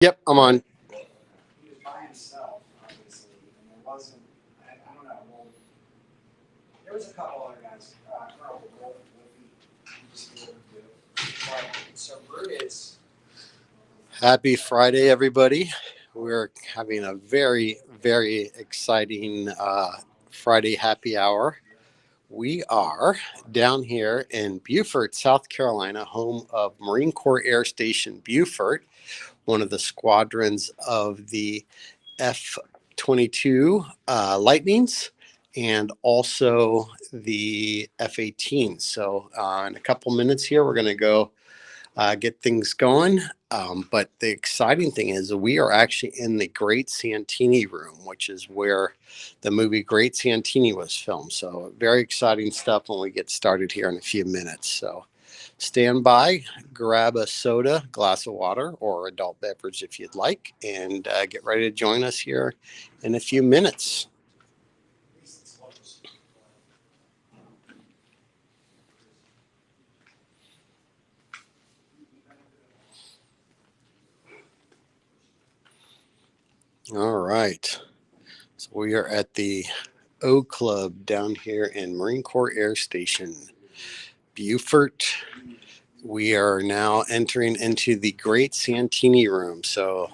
Yep, I'm on. He was by himself, obviously, and there wasn't. I don't know. Well, there was a couple other guys. Carl Wolfie, he just did it. But so Brutus. Happy Friday, everybody. We're having a very, very exciting Friday happy hour. We are down here in Beaufort, South Carolina, home of Marine Corps Air Station Beaufort, one of the squadrons of the F 22 Lightnings and also the F 18. So, in a couple minutes here, we're going to go get things going. But the exciting thing is we are actually in the Great Santini room, which is where the movie Great Santini was filmed. So very exciting stuff when we get started here in a few minutes. So stand by, grab a soda, glass of water, or adult beverage if you'd like, and get ready to join us here in a few minutes. All right. So we are at the O Club down here in Marine Corps Air Station, Beaufort. We are now entering into the Great Santini room. So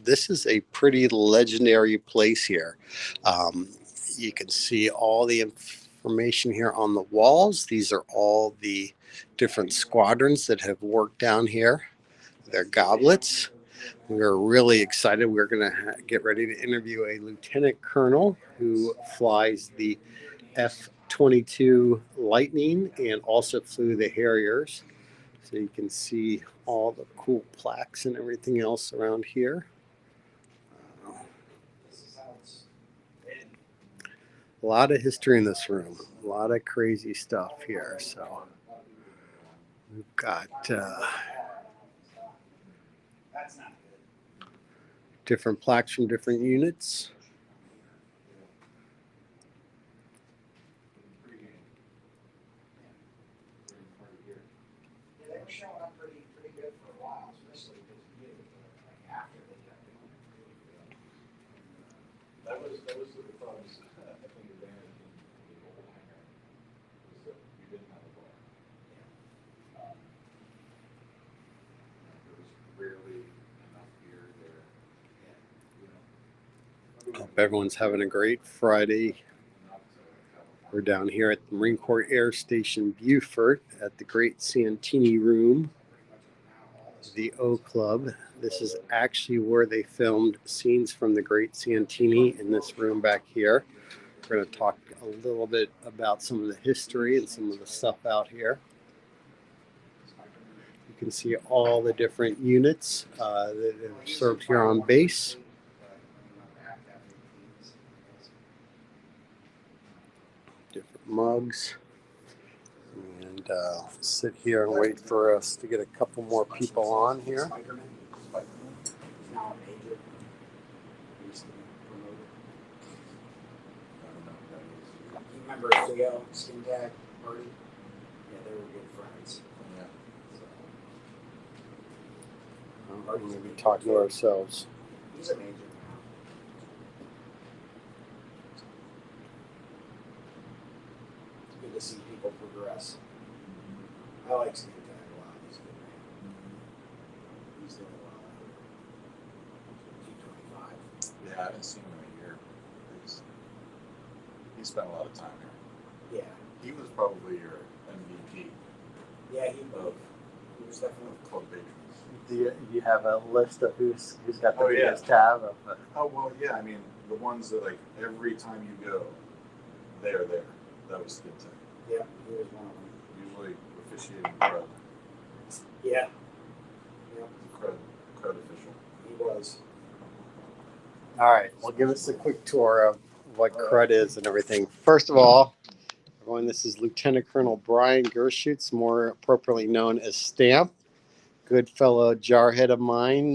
this is a pretty legendary place here. Um, you can see all the information here on the walls. These are all the different squadrons that have worked down here. Their goblets. We're really excited. We're going to get ready to interview a lieutenant colonel who flies the F 22 Lightning and also flew the Harriers. So you can see all the cool plaques and everything else around here. A lot of history in this room, a lot of crazy stuff here. So we've got different plaques from different units. They were showing up pretty good for a while, especially because after they got That was the club's I think advantage in the old hangar was that we didn't have a bar. There was rarely enough beer there. Hope everyone's having a great Friday. We're down here at the Marine Corps Air Station Beaufort at the Great Santini Room, the O Club. This is actually where they filmed scenes from the Great Santini in this room back here. We're going to talk a little bit about some of the history and some of the stuff out here. You can see all the different units that are served here on base. Different mugs. And sit here and wait for us to get a couple more people on here. Remember Theo, Skin Tag, Party? Yeah, they were good friends. Yeah. We're going to be talking to ourselves. He's a major now. It's good to see people progress. I like Skin Tag a lot. He's a good man. He's doing well. 225. Yeah, I haven't seen him in a year. He spent a lot of time here. Yeah. He was probably your MVP Yeah, he was definitely. of club patrons. Do you have a list of who's got the Oh, yeah. biggest tab? Oh well, yeah. I mean, the ones that like every time you go, they are there. That was Skin Tag. Yeah, he was one of them. Usually officiating crowd Yeah. Yep, official. he was. All right, well, give us a quick tour of what CRUD is and everything. First of all, everyone, this is Lieutenant Colonel Brian Gershutz, more appropriately known as Stamp. Good fellow jarhead of mine,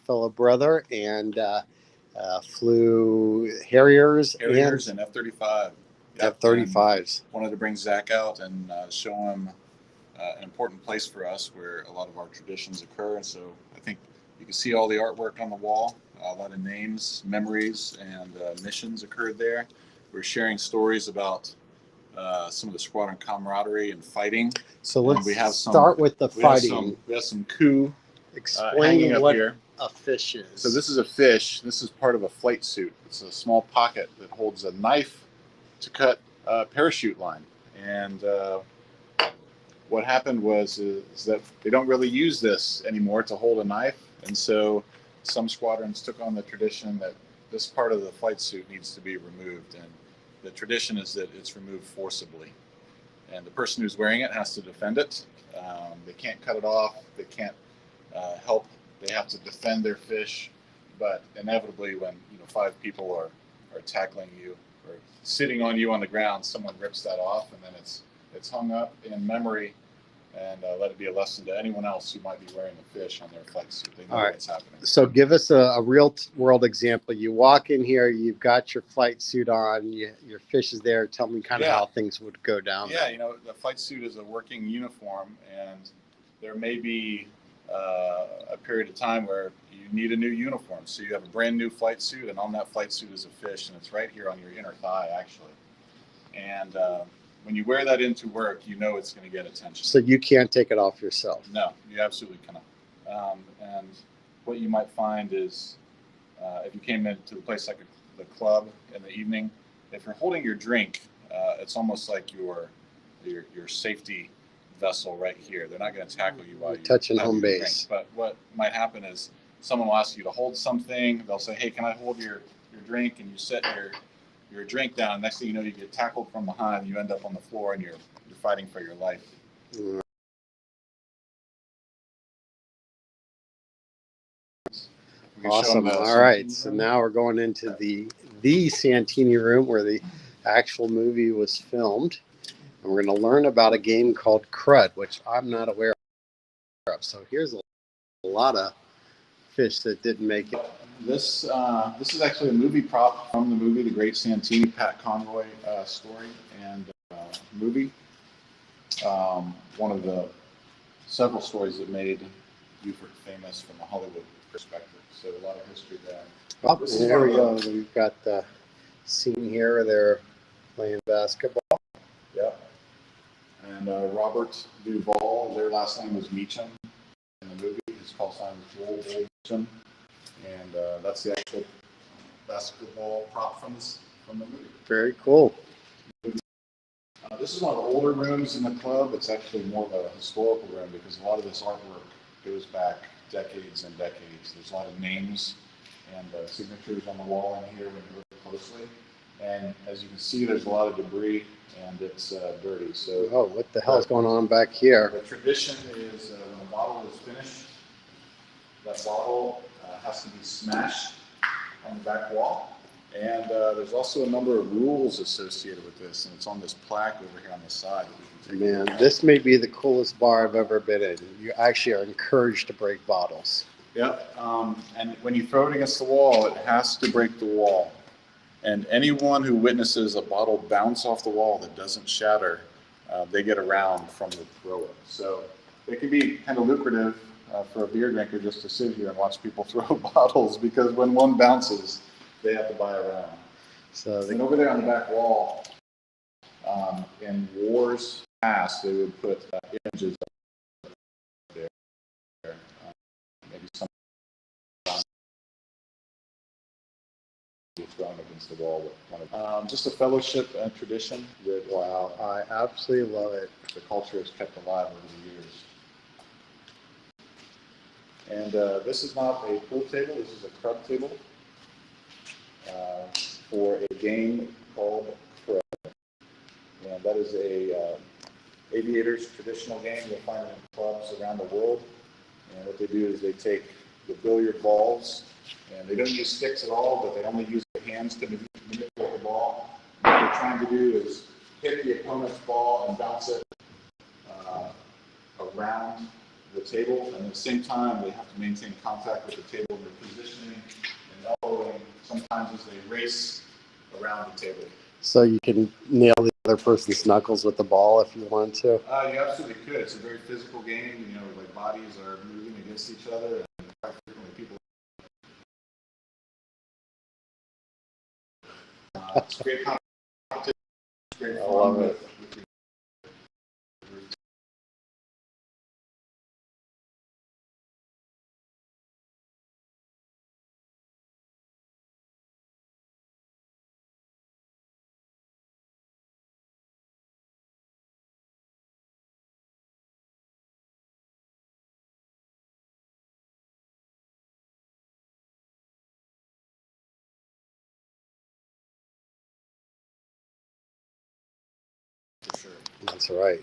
fellow brother, and flew Harriers And F-35. F-35s. Wanted to bring Zach out and show him an important place for us where a lot of our traditions occur. And so I think You can see all the artwork on the wall, a lot of names, memories, and missions occurred there. We're sharing stories about some of the squadron camaraderie and fighting. So And let's we have start with the fighting. We have some coup Explain hanging up what here. a fish is. So this is a fish. This is part of a flight suit. It's a small pocket that holds a knife to cut parachute line. And what happened is that they don't really use this anymore to hold a knife. And so some squadrons took on the tradition that this part of the flight suit needs to be removed. And the tradition is that it's removed forcibly. And the person who's wearing it has to defend it. They can't cut it off. They can't help. They have to defend their fish. But inevitably, when 5 people are tackling you or sitting on you on the ground, someone rips that off, and then it's hung up in memory, and let it be a lesson to anyone else who might be wearing a fish on their flight suit. They know what's happening. So give us a real world example. You walk in here, you've got your flight suit on, your fish is there. Tell me kind of how things would go down. Yeah, the flight suit is a working uniform, and there may be a period of time where you need a new uniform. So you have a brand new flight suit, and on that flight suit is a fish, and it's right here on your inner thigh, actually. And when you wear that into work, it's going to get attention. So you can't take it off yourself? No, you absolutely cannot. And what you might find is if you came into a place like the club in the evening, if you're holding your drink, it's almost like your safety vessel right here. They're not going to tackle you while you're touching home base. But what might happen is someone will ask you to hold something. They'll say, "Hey, can I hold your drink?" And you set your drink down. Next thing you know, you get tackled from behind. You end up on the floor, and you're fighting for your life. Awesome. All right. So now we're going into the Santini room where the actual movie was filmed. And we're going to learn about a game called Crud, which I'm not aware of. So here's a lot of fish that didn't make it. This is actually a movie prop from the movie The Great Santini, Pat Conroy story and movie. One of the several stories that made Beaufort famous from a Hollywood perspective. So a lot of history there. Oh, there we go. We've got the scene here where they're playing basketball. Yep. And Robert Duvall, their last name was Meacham in the movie. His call sign was Joel Meacham. And that's the actual basketball prop from the movie. Very cool. This is one of the older rooms in the club. It's actually more of a historical room because a lot of this artwork goes back decades and decades. There's a lot of names and signatures on the wall in here when you look closely. And as you can see, there's a lot of debris and it's dirty. So, what the hell is going on back here? The tradition is when a bottle is finished, that bottle has to be smashed on the back wall. And there's also a number of rules associated with this, and it's on this plaque over here on the side. Man, this may be the coolest bar I've ever been in. You actually are encouraged to break bottles. Yep, and when you throw it against the wall, it has to break the wall. And anyone who witnesses a bottle bounce off the wall that doesn't shatter, they get a round from the thrower. So it can be kind of lucrative for a beer drinker just to sit here and watch people throw bottles, because when one bounces, they have to buy a round. And over there on the back wall, in wars past, they would put images up there. Maybe some thrown against the wall with one of just a fellowship and tradition that, wow, I absolutely love it. The culture has kept alive over the years. And this is not a pool table, this is a crud table for a game called Crud. And that is a aviator's traditional game. You'll find it in clubs around the world. And what they do is they take the billiard balls, and they don't use sticks at all, but they only use their hands to manipulate the ball. And what they're trying to do is hit the opponent's ball and bounce it around the table, and at the same time they have to maintain contact with the table. They're positioning and elbowing sometimes as they race around the table. So you can nail the other person's knuckles with the ball if you want to? You absolutely could. It's a very physical game. Like bodies are moving against each other, and quite frequently It's great competition, great I fun love it. with For sure. That's right.